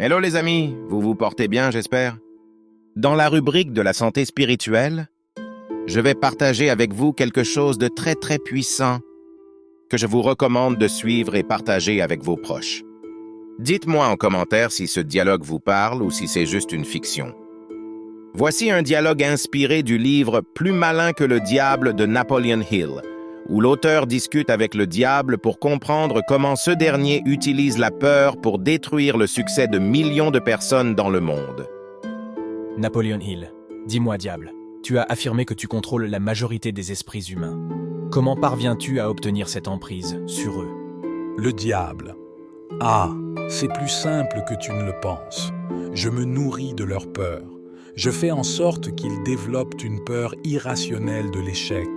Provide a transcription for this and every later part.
Hello les amis, vous vous portez bien, j'espère? Dans la rubrique de la santé spirituelle, je vais partager avec vous quelque chose de très très puissant que je vous recommande de suivre et partager avec vos proches. Dites-moi en commentaire si ce dialogue vous parle ou si c'est juste une fiction. Voici un dialogue inspiré du livre Plus malin que le diable de Napoleon Hill, où l'auteur discute avec le diable pour comprendre comment ce dernier utilise la peur pour détruire le succès de millions de personnes dans le monde. Napoleon Hill, dis-moi diable, tu as affirmé que tu contrôles la majorité des esprits humains. Comment parviens-tu à obtenir cette emprise sur eux? Le diable. Ah, c'est plus simple que tu ne le penses. Je me nourris de leur peur. Je fais en sorte qu'ils développent une peur irrationnelle de l'échec,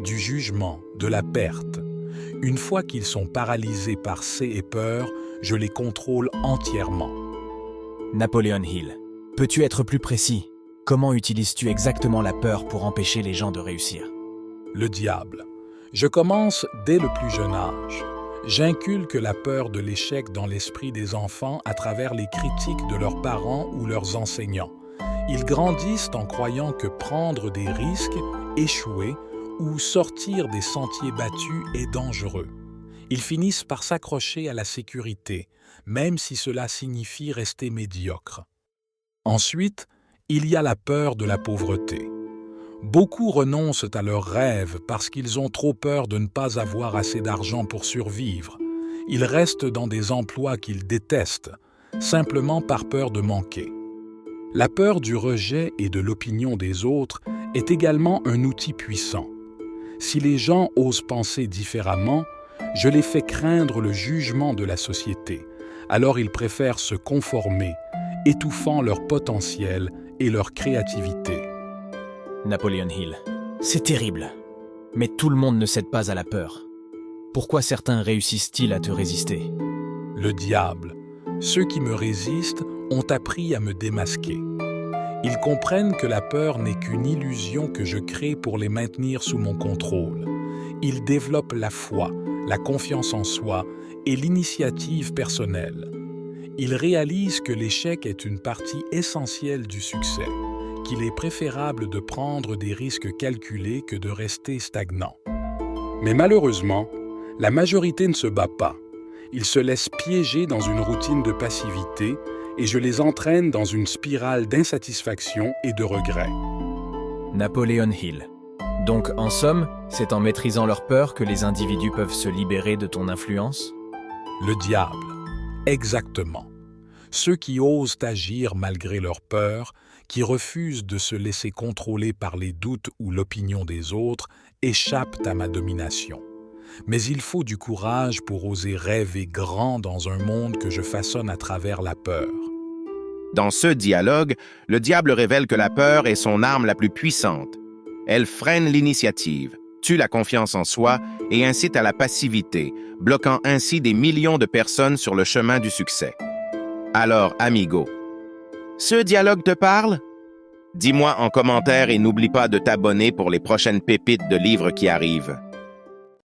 du jugement, de la perte. Une fois qu'ils sont paralysés par ces peurs, je les contrôle entièrement. Napoleon Hill, peux-tu être plus précis? Comment utilises-tu exactement la peur pour empêcher les gens de réussir? Le diable. Je commence dès le plus jeune âge. J'inculque la peur de l'échec dans l'esprit des enfants à travers les critiques de leurs parents ou leurs enseignants. Ils grandissent en croyant que prendre des risques, échouer ou sortir des sentiers battus est dangereux. Ils finissent par s'accrocher à la sécurité, même si cela signifie rester médiocre. Ensuite, il y a la peur de la pauvreté. Beaucoup renoncent à leurs rêves parce qu'ils ont trop peur de ne pas avoir assez d'argent pour survivre. Ils restent dans des emplois qu'ils détestent, simplement par peur de manquer. La peur du rejet et de l'opinion des autres est également un outil puissant. Si les gens osent penser différemment, je les fais craindre le jugement de la société. Alors ils préfèrent se conformer, étouffant leur potentiel et leur créativité. Napoleon Hill, c'est terrible. Mais tout le monde ne cède pas à la peur. Pourquoi certains réussissent-ils à te résister? Le diable. Ceux qui me résistent ont appris à me démasquer. Ils comprennent que la peur n'est qu'une illusion que je crée pour les maintenir sous mon contrôle. Ils développent la foi, la confiance en soi et l'initiative personnelle. Ils réalisent que l'échec est une partie essentielle du succès, qu'il est préférable de prendre des risques calculés que de rester stagnant. Mais malheureusement, la majorité ne se bat pas. Ils se laissent piéger dans une routine de passivité et je les entraîne dans une spirale d'insatisfaction et de regret. Napoleon Hill. Donc, en somme, c'est en maîtrisant leur peur que les individus peuvent se libérer de ton influence? Le diable. Exactement. Ceux qui osent agir malgré leur peur, qui refusent de se laisser contrôler par les doutes ou l'opinion des autres, échappent à ma domination. Mais il faut du courage pour oser rêver grand dans un monde que je façonne à travers la peur. Dans ce dialogue, le diable révèle que la peur est son arme la plus puissante. Elle freine l'initiative, tue la confiance en soi et incite à la passivité, bloquant ainsi des millions de personnes sur le chemin du succès. Alors, amigo, ce dialogue te parle? Dis-moi en commentaire et n'oublie pas de t'abonner pour les prochaines pépites de livres qui arrivent.